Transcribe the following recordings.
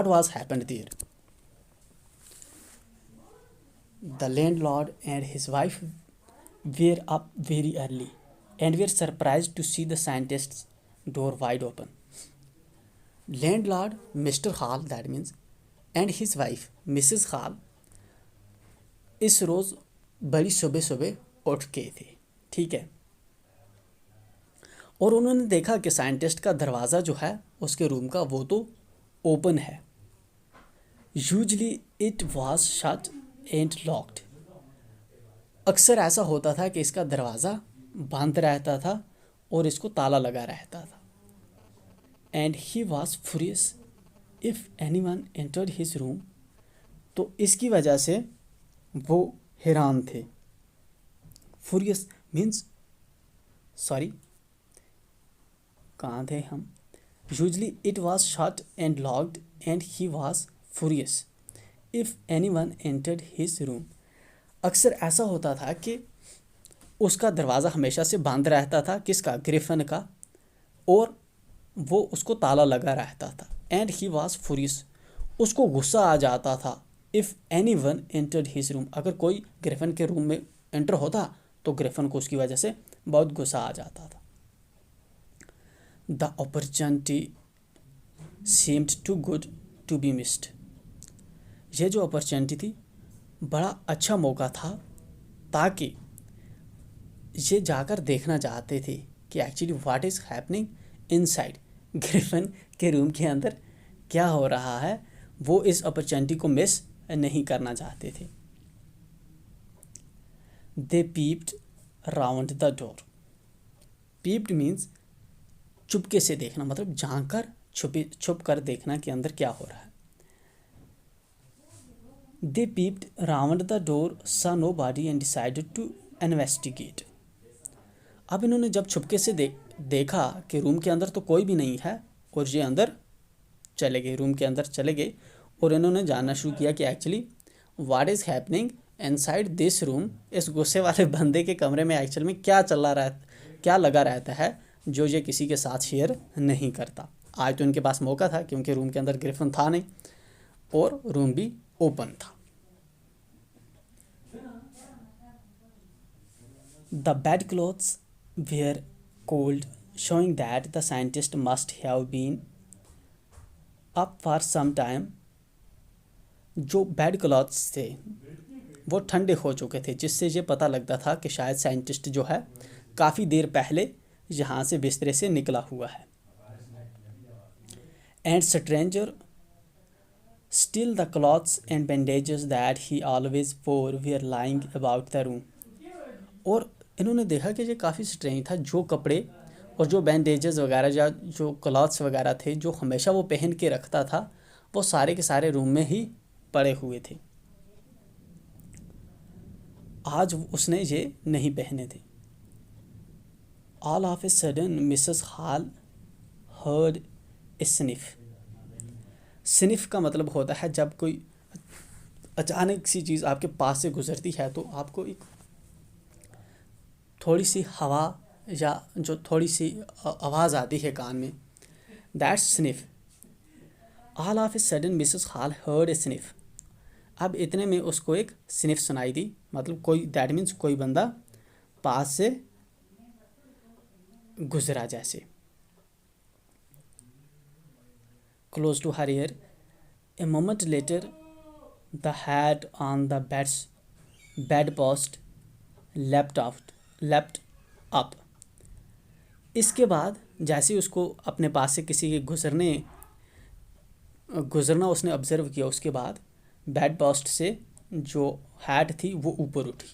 What was happened there? The landlord and his wife were up very early and were surprised to see the scientist's door wide open. Landlord Mr. Hall, that means, and his wife Mrs. Hall इस रोज़ बड़ी सुबह सुबह उठ के थे, ठीक है। और उन्होंने देखा कि साइंटिस्ट का दरवाज़ा जो है उसके रूम का वो तो ओपन है। Usually it was shut and locked. अक्सर ऐसा होता था कि इसका दरवाज़ा बंद रहता था और इसको ताला लगा रहता था। And he was furious if any one entered his room. तो इसकी वजह से वो हैरान थे। फ्यूरियस मीन्स, सॉरी, कहाँ थे हम? Usually it was shut and locked and he was furious if any one entered his room. अक्सर ऐसा होता था कि उसका दरवाज़ा हमेशा से बंद रहता था, किसका? ग्रिफन का, और वो उसको ताला लगा रहता था। एंड ही वॉज फ्यूरियस, उसको गुस्सा आ जाता था। If any one entered his room, अगर कोई ग्रिफन के रूम में एंटर होता तो ग्रिफन को उसकी वजह से बहुत गुस्सा आ जाता था। The opportunity seemed too good to be missed. ये जो अपॉर्चुनिटी थी बड़ा अच्छा मौका था, ताकि ये जाकर देखना चाहते थे कि actually what is happening inside, Griffin के रूम के अंदर क्या हो रहा है। वो इस अपॉर्चुनिटी को मिस नहीं करना चाहते थे। They peeped round the door. Peeped means चुपके से देखना, मतलब झांक कर छुप कर देखना कि अंदर क्या हो रहा है। They peeped round the door, saw nobody and decided to investigate। अब इन्होंने जब छुपके से देखा कि रूम के अंदर तो कोई भी नहीं है, और ये अंदर चले गए, रूम के अंदर चले गए, और इन्होंने जानना शुरू किया कि actually what is happening inside this room. इस गुस्से वाले बंदे के कमरे में एक्चुअल में क्या चल रहा है, क्या लगा रहता है जो ये किसी के साथ शेयर नहीं करता। आज तो इनके पास मौका था, क्योंकि रूम के अंदर ग्रिफिन था नहीं और रूम भी ओपन था। The bed clothes were cold, showing that the scientist must have been up for some time। जो बेड क्लॉथ्स थे वो ठंडे हो चुके थे, जिससे ये पता लगता था कि शायद साइंटिस्ट जो है काफ़ी देर पहले यहाँ से बिस्तरे से निकला हुआ है। And stranger still the clothes and bandages that he always wore were lying about the room. और इन्होंने देखा कि ये काफ़ी स्ट्रेंज था, जो कपड़े और जो बैंडेजेस वगैरह या जो क्लॉथ्स वगैरह थे जो हमेशा वो पहन के रखता था, वो सारे के सारे रूम में ही पड़े हुए थे। आज उसने ये नहीं पहने थे। All of a sudden Mrs hall heard a sniff. Sniff का मतलब होता है जब कोई अचानक सी चीज़ आपके पास से गुजरती है तो आपको एक थोड़ी सी हवा या जो थोड़ी सी आवाज़ आती है कान में, that's sniff. All of a sudden Mrs hall heard a sniff. अब इतने में उसको एक स्निफ सुनाई दी, मतलब कोई, दैट मीन्स कोई बंदा पास से गुजरा जैसे। Close to her ear, a moment later the head on the bed post leapt up. इसके बाद जैसे उसको अपने पास से किसी के गुजरना उसने ऑब्जर्व किया, उसके बाद बेड पोस्ट से जो हैट थी वो ऊपर उठी।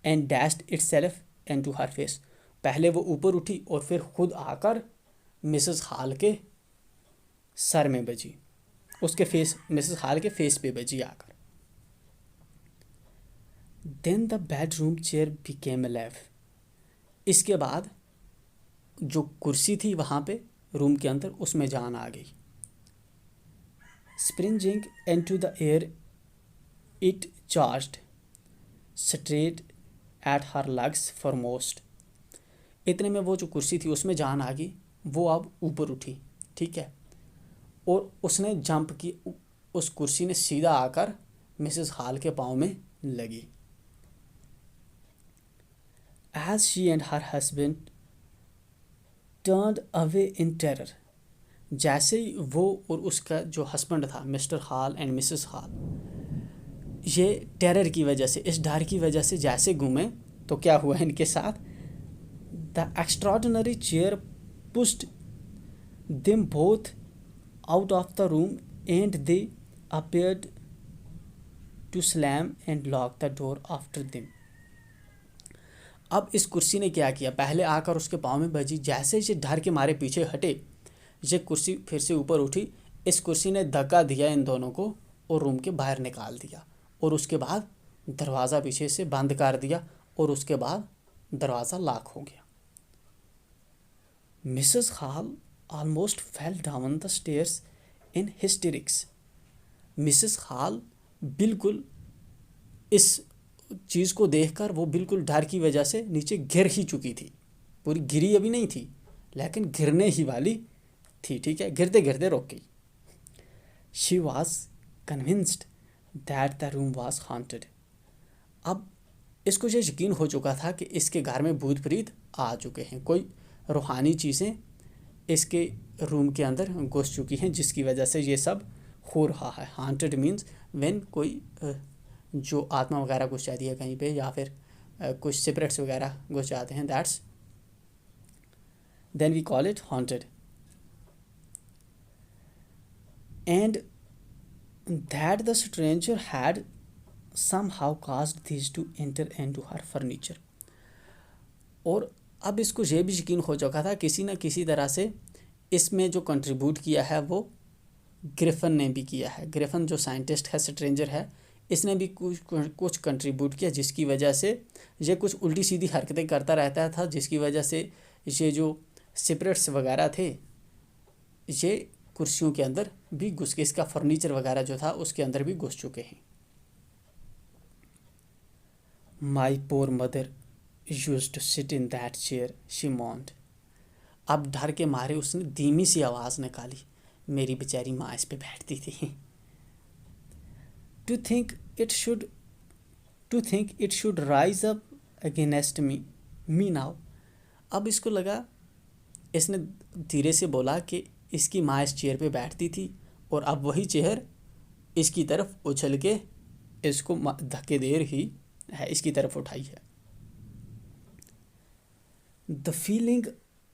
And dashed itself into her face. पहले वो ऊपर उठी और फिर खुद आकर मिसेस हॉल के सर में बजी, उसके फेस, मिसेस हॉल के फेस पे बजी आकर। Then the bedroom chair became alive. इसके बाद जो कुर्सी थी वहाँ पे रूम के अंदर, उसमें जान आ गई। Springing into the air it charged straight at her legs foremost. इतने में वो जो कुर्सी थी उसमें जान आ गई, वो अब ऊपर उठी, ठीक है, और उसने जंप की, उस कुर्सी ने सीधा आकर मिसेस हॉल के पाँव में लगी। As she and her husband turned away in terror, जैसे ही वो और उसका जो हस्बैंड था mister hall and Mrs hall, ये टेरर की वजह से, इस डर की वजह से जैसे घूमे, तो क्या हुआ इनके साथ? The extraordinary chair pushed them both out of the room and they appeared to slam and lock the door after them. अब इस कुर्सी ने क्या किया? पहले आकर उसके पाँव में बजी, जैसे ही डर के मारे पीछे हटे, ये कुर्सी फिर से ऊपर उठी। इस कुर्सी ने धक्का दिया इन दोनों को और रूम के बाहर निकाल दिया, और उसके बाद दरवाज़ा पीछे से बंद कर दिया, और उसके बाद दरवाज़ा लॉक हो गया। Mrs hall almost fell down the stairs in hysterics. Mrs hall बिल्कुल इस चीज़ को देखकर वो बिल्कुल डर की वजह से नीचे गिर ही चुकी थी। पूरी गिरी अभी नहीं थी, लेकिन गिरने ही वाली थी, ठीक है, गिरते गिरते रुक गई। She was convinced that the room was haunted. अब इसको ये यकीन हो चुका था कि इसके घर में भूत प्रेत आ चुके हैं, कोई रूहानी चीज़ें इसके रूम के अंदर घुस चुकी हैं, जिसकी वजह से ये सब हो रहा है। हांटेड मीन्स व्हेन कोई जो आत्मा वगैरह घुस जाती है कहीं पे, या फिर कुछ स्पिरिट्स वगैरह घुस जाते हैं, that's then we call it haunted. And that the stranger had somehow caused these to enter into her furniture. और अब इसको ये भी यकीन हो चुका था किसी न किसी तरह से इसमें जो कंट्रीब्यूट किया है वो ग्रिफन ने भी किया है। ग्रिफन जो साइंटिस्ट है, स्ट्रेंजर है, इसने भी कुछ कंट्रीब्यूट किया, जिसकी वजह से ये कुछ उल्टी सीधी हरकतें करता रहता था, जिसकी वजह से ये जो स्पिरिट्स वगैरह थे ये कुर्सियों के अंदर भी घुस के, इसका फर्नीचर वगैरह जो था उसके अंदर भी घुस चुके हैं। My poor mother used to sit in that chair, she moaned. अब डर के मारे उसने धीमी सी आवाज़ निकाली, मेरी बेचारी माँ इस पे बैठती थी। To think it should rise up against me now. अब इसको लगा, इसने धीरे से बोला कि इसकी माँ इस चेयर पे बैठती थी और अब वही चेयर इसकी तरफ उछल के इसको धक्के दे रही है, इसकी तरफ उठाई है। The feeling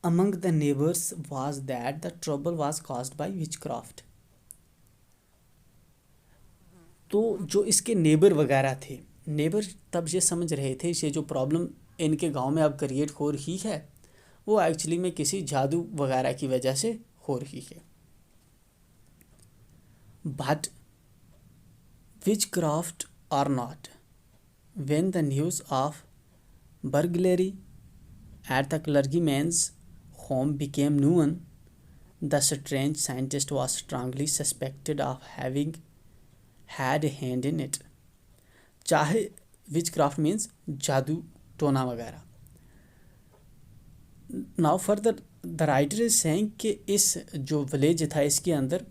among the neighbors was that the trouble was caused by witchcraft. तो जो इसके नेबर वगैरह थे, नेबर तब ये समझ रहे थे ये जो प्रॉब्लम इनके गांव में अब क्रिएट हो रही है वो एक्चुअली में किसी जादू वगैरह की वजह से हो रही है। But witchcraft or not, when the news of burglary at the clergyman's home became known, the strange scientist was strongly suspected of having had a hand in it. चाहे witchcraft means जादू टोना वगैरह। Now further the writer is saying कि इस जो village था इसके अंदर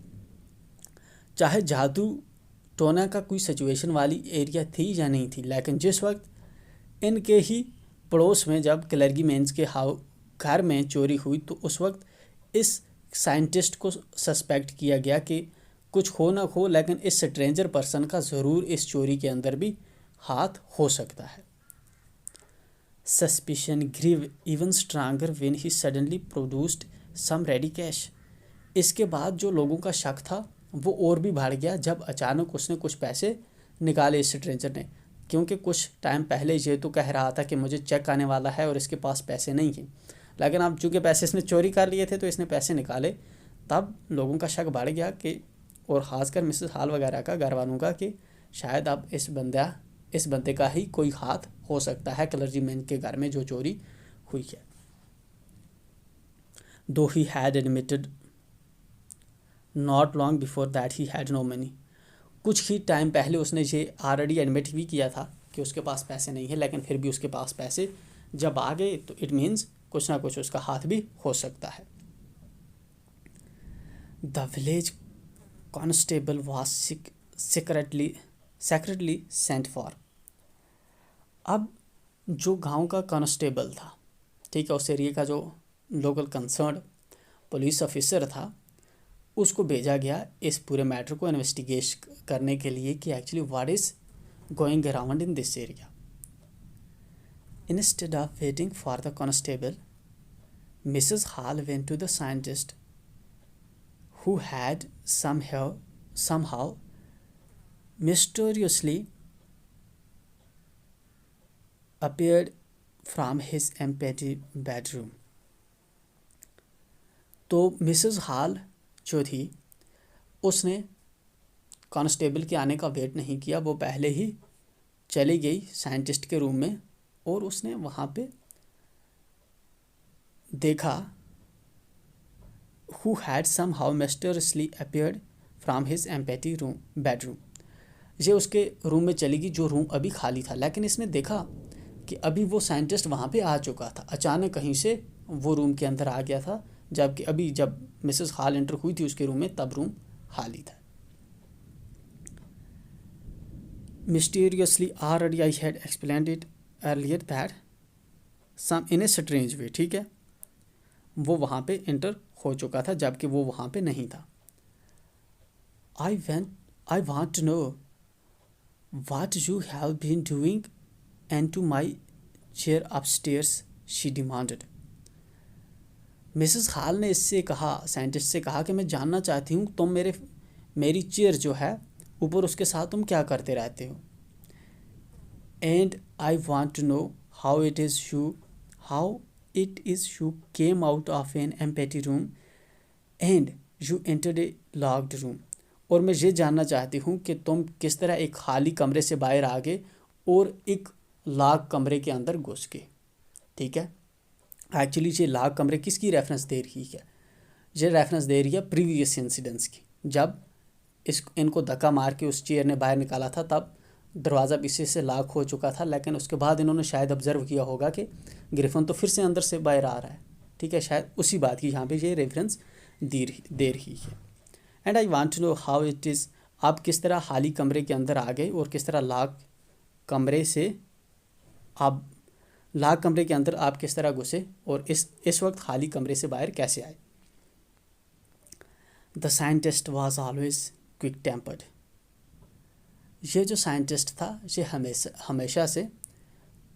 चाहे जादू टोना का कोई सिचुएशन वाली एरिया थी या नहीं थी, लेकिन जिस वक्त इनके ही पड़ोस में जब क्लर्गी मेंस के घर में चोरी हुई तो उस वक्त इस साइंटिस्ट को सस्पेक्ट किया गया कि कुछ हो ना हो, लेकिन इस स्ट्रेंजर पर्सन का ज़रूर इस चोरी के अंदर भी हाथ हो सकता है। Suspicion grew even stronger when he suddenly produced some ready cash. इसके बाद जो लोगों का शक था वो और भी बढ़ गया जब अचानक उसने कुछ पैसे निकाले इस स्ट्रेंजर ने, क्योंकि कुछ टाइम पहले ये तो कह रहा था कि मुझे चेक आने वाला है और इसके पास पैसे नहीं हैं, लेकिन अब चूँकि पैसे इसने चोरी कर लिए थे तो इसने पैसे निकाले, तब लोगों का शक बढ़ गया कि, और ख़ासकर मिसेस हॉल वगैरह का, घर वालों का, कि शायद अब इस बंदे का ही कोई हाथ हो सकता है क्लर्जीमैन के घर में जो चोरी हुई है। Though he had admitted not long before that he had no money. कुछ ही टाइम पहले उसने ये ऑलरेडी एडमिट भी किया था कि उसके पास पैसे नहीं है, लेकिन फिर भी उसके पास पैसे जब आ गए तो इट मीन्स कुछ ना कुछ उसका हाथ भी हो सकता है। The village constable was secretly sent for. अब जो गांव का कांस्टेबल था, ठीक है, उस एरिया का जो लोकल कंसर्न पुलिस ऑफिसर था, उसको भेजा गया इस पूरे मैटर को इन्वेस्टिगेट करने के लिए कि actually what is going around in this area. Instead of waiting for the constable, Mrs. Hall went to the scientist, who had somehow mysteriously appeared from his empty bedroom. तो Mrs hall जो थी उसने constable के आने का wait नहीं किया, वो पहले ही चली गई साइंटिस्ट के रूम में और उसने वहाँ पे देखा who had somehow mysteriously appeared from his empty bedroom. ये उसके रूम में चली गई जो रूम अभी खाली था, लेकिन इसने देखा कि अभी वो साइंटिस्ट वहाँ पे आ चुका था, अचानक कहीं से वो रूम के अंदर आ गया था, जबकि अभी जब मिसेस हॉल एंटर हुई थी उसके रूम में तब रूम खाली था. Mysteriously already I had explained it earlier that some in a strange way, ठीक है, वो वहाँ पे एंटर हो चुका था जबकि वो वहाँ पे नहीं था. I want to know what you have been doing and to my chair upstairs, she demanded. Mrs hall ने इससे कहा, साइंटिस्ट से कहा कि मैं जानना चाहती हूँ तुम मेरी चेयर जो है ऊपर उसके साथ तुम क्या करते रहते हो. And I want to know how it is you came out of an empty room and you entered a locked room. और मैं ये जानना चाहती हूँ कि तुम किस तरह एक खाली कमरे से बाहर आ गए और एक लॉक कमरे के अंदर घुस गए. ठीक है, एक्चुअली ये लॉक कमरे किसकी रेफरेंस दे रही है? ये रेफरेंस दे रही है प्रीवियस इंसिडेंट्स की. जब इनको धक्का मार के उस चेयर ने बाहर निकाला था तब दरवाज़ा पीछे से लॉक हो चुका था, लेकिन उसके बाद इन्होंने शायद ऑब्जर्व किया होगा कि ग्रिफिन तो फिर से अंदर से बाहर आ रहा है. ठीक है, शायद उसी बात की यहाँ पे ये रेफरेंस दे रही है. And I want to know how it is, आप किस तरह खाली कमरे के अंदर आ गए और किस तरह लॉक कमरे के अंदर आप किस तरह घुसे और इस वक्त खाली कमरे से बाहर कैसे आए. The scientist was always quick tempered. ये जो साइंटिस्ट था ये हमेशा से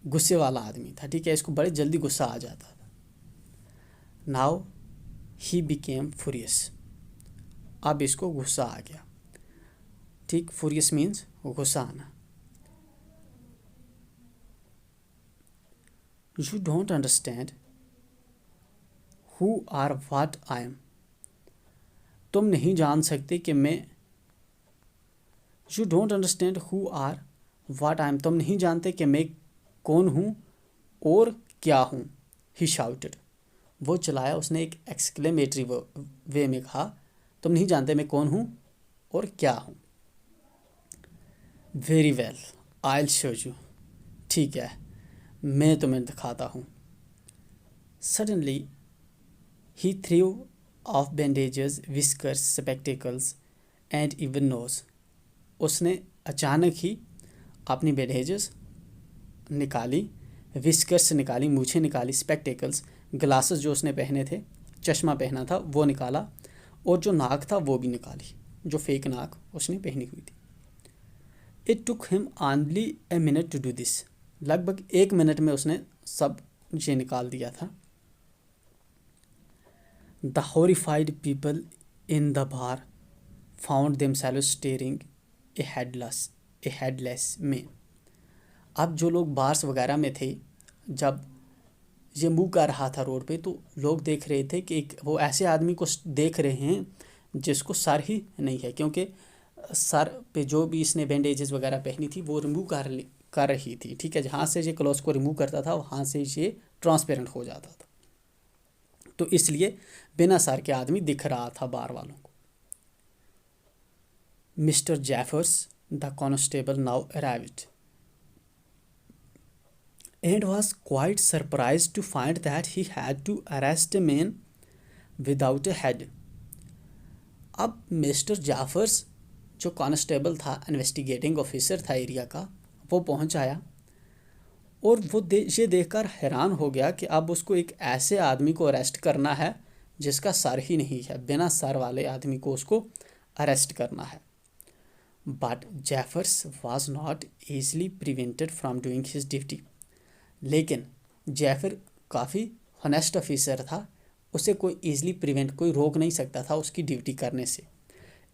गुस्से वाला आदमी था. ठीक है, इसको बड़े जल्दी गुस्सा आ जाता था. Now he became furious. अब इसको गुस्सा आ गया. ठीक, फुरियस मीन्स गुस्सा आना. You don't understand who are what I am. तुम नहीं जान सकते कि मैं, you don't understand who are what I am, तुम नहीं जानते कि मैं कौन हूँ और क्या हूँ. ही शाउटेड, वो चलाया, उसने एक एक्सक्लेमेटरी वे में कहा, तुम नहीं जानते मैं कौन हूँ और क्या हूँ. Very well, I will show you. ठीक है, मैं तुम्हें दिखाता हूँ. Suddenly he threw off bandages, whiskers, spectacles and even nose. उसने अचानक ही अपनी बैंडेजेस निकाली, विस्कर्स निकाली, मूछें निकाली, स्पेक्टिकल्स, ग्लासेस जो उसने पहने थे, चश्मा पहना था वो निकाला, और जो नाक था वो भी निकाली, जो फेक नाक उसने पहनी हुई थी. It took him only a minute to do this. लगभग 1 मिनट में उसने सब ये निकाल दिया था. The horrified people in the bar found themselves steering A headless man. अब जो लोग बार्स वगैरह में थे, जब ये मूव कर रहा था रोड पे, तो लोग देख रहे थे कि वो ऐसे आदमी को देख रहे हैं जिसको सर ही नहीं है, क्योंकि सर पे जो भी इसने बैंडेजेस वगैरह पहनी थी वो रिमूव कर रही थी. ठीक है, जहाँ से ये क्लॉथ को रिमूव करता था वहाँ से ये ट्रांसपेरेंट हो जाता था, तो इसलिए बिना सर के आदमी दिख रहा था बार वालों को. Mister Jeffers the constable now arrived and was quite surprised to find that he had to arrest a man without a head. अब मिस्टर जाफर्स जो कांस्टेबल था, इन्वेस्टिगेटिंग ऑफिसर था एरिया का, वो पहुंच आया और वो ये देखकर हैरान हो गया कि अब उसको एक ऐसे आदमी को अरेस्ट करना है जिसका सर ही नहीं है, बिना सर वाले आदमी को उसको अरेस्ट करना है। But Jeffers was not easily prevented from doing his duty. लेकिन जेफर काफ़ी हॉनेस्ट ऑफिसर था, उसे कोई ईजली प्रिवेंट, कोई रोक नहीं सकता था उसकी ड्यूटी करने से।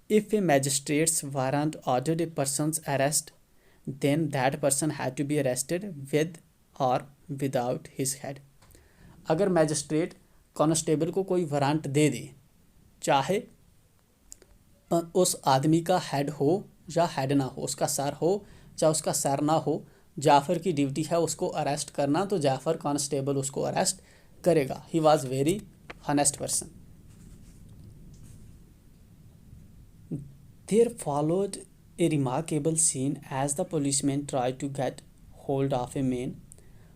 If A magistrates warrant ordered A person's arrest, then that person had to be arrested with or without his head। अगर मैजिस्ट्रेट कांस्टेबल को कोई वारंट दे दे, चाहे उस आदमी का हेड हो या हेड ना हो, उसका सर हो चाहे उसका सर ना हो, जाफ़र की ड्यूटी है उसको अरेस्ट करना, तो जाफ़र कांस्टेबल उसको अरेस्ट करेगा। He was very honest person. There followed a remarkable scene as the policemen tried to get hold of a man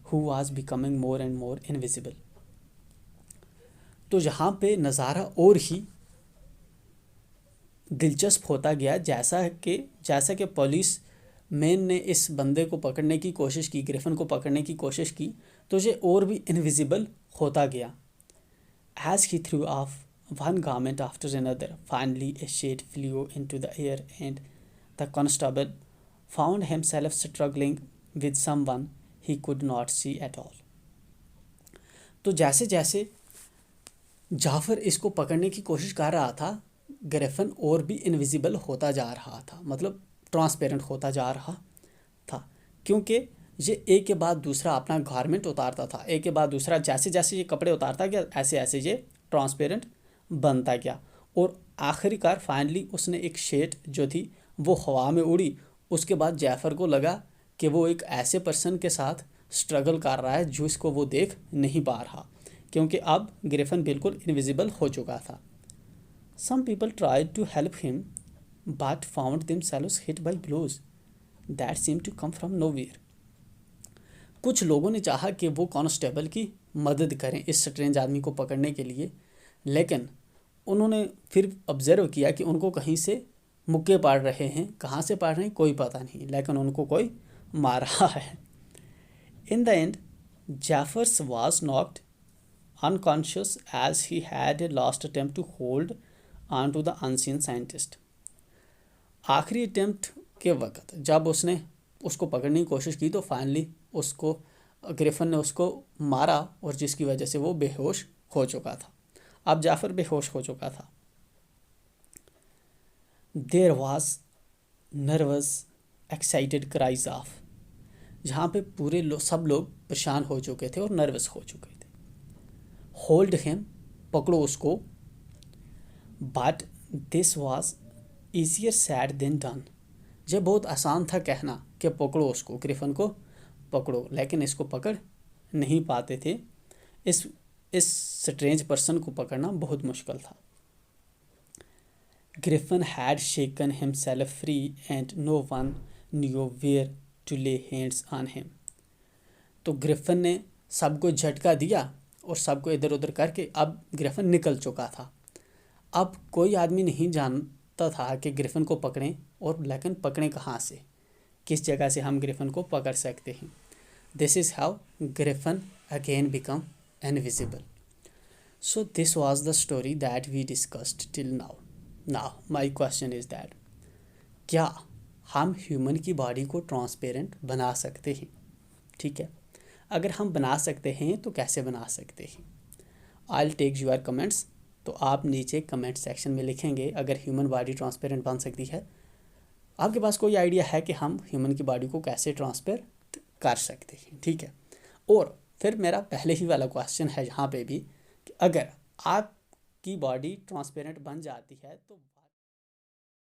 who was becoming more and more invisible। तो यहाँ पे नज़ारा और ही दिलचस्प होता गया, जैसा कि पुलिस मैन ने इस बंदे को पकड़ने की कोशिश की, ग्रिफिन को पकड़ने की कोशिश की, तो ये और भी इनविजिबल होता गया। As he threw off one garment after another, finally a shade flew into the air and the constable found himself struggling with someone he could not see at all। तो जैसे जैसे जाफर इसको पकड़ने की कोशिश कर रहा था, ग्रिफिन और भी इनविजिबल होता जा रहा था, मतलब ट्रांसपेरेंट होता जा रहा था, क्योंकि ये एक के बाद दूसरा अपना गारमेंट उतारता था, एक के बाद दूसरा, जैसे जैसे ये कपड़े उतारता गया ऐसे ऐसे ये ट्रांसपेरेंट बनता गया। और आखिरकार फाइनली उसने एक शेड जो थी वो हवा में उड़ी। उसके बाद जाफर को लगा कि वो एक ऐसे पर्सन के साथ स्ट्रगल कर रहा है जो इसको वो देख नहीं पा रहा, क्योंकि अब ग्रिफिन बिल्कुल इनविजिबल हो चुका था। Some people tried to help him but found themselves hit by blows that seem to come from nowhere. कुछ लोगों ने चाहा कि वो कांस्टेबल की मदद करें इस स्ट्रेंज आदमी को पकड़ने के लिए, लेकिन उन्होंने फिर ऑब्जर्व किया कि उनको कहीं से मुक्के पड़ रहे हैं, कहाँ से पड़ रहे हैं कोई पता नहीं, लेकिन उनको कोई मार रहा है। In the end Jaffers was knocked unconscious as he had a last attempt to hold on to the unseen scientist. आखिरी अटेम्प्ट के वक्त जब उसने उसको पकड़ने की कोशिश की तो फाइनली उसको ग्रिफिन ने उसको मारा, और जिसकी वजह से वो बेहोश हो चुका था। अब जाफर बेहोश हो चुका था। There was nervous excited cries of, जहाँ पे पूरे सब लोग परेशान हो चुके थे और नर्वस हो चुके थे। होल्ड हिम, पकड़ो उसको, but this was easier said than done. ये बहुत आसान था कहना कि पकड़ो उसको, ग्रिफिन को पकड़ो, लेकिन इसको पकड़ नहीं पाते थे। इस स्ट्रेंज पर्सन को पकड़ना बहुत मुश्किल था। Griffin had shaken himself free and no one knew where to lay hands on him. तो ग्रिफिन ने सबको झटका दिया और सबको इधर उधर करके अब ग्रिफिन निकल चुका था। अब कोई आदमी नहीं जानता था कि ग्रिफिन को पकड़ें, और लेकिन पकड़ें कहाँ से, किस जगह से हम ग्रिफिन को पकड़ सकते हैं। This is how Griffin again become invisible. So this was the story that we discussed till now. Now my question is that क्या हम ह्यूमन की बॉडी को ट्रांसपेरेंट बना सकते हैं? ठीक है, अगर हम बना सकते हैं तो कैसे बना सकते हैं? I'll take your comments। तो आप नीचे कमेंट सेक्शन में लिखेंगे अगर ह्यूमन बॉडी ट्रांसपेरेंट बन सकती है। आपके पास कोई आइडिया है कि हम ह्यूमन की बॉडी को कैसे ट्रांसपेरेंट कर सकते हैं? ठीक है, और फिर मेरा पहले ही वाला क्वेश्चन है यहाँ पे भी कि अगर आपकी बॉडी ट्रांसपेरेंट बन जाती है तो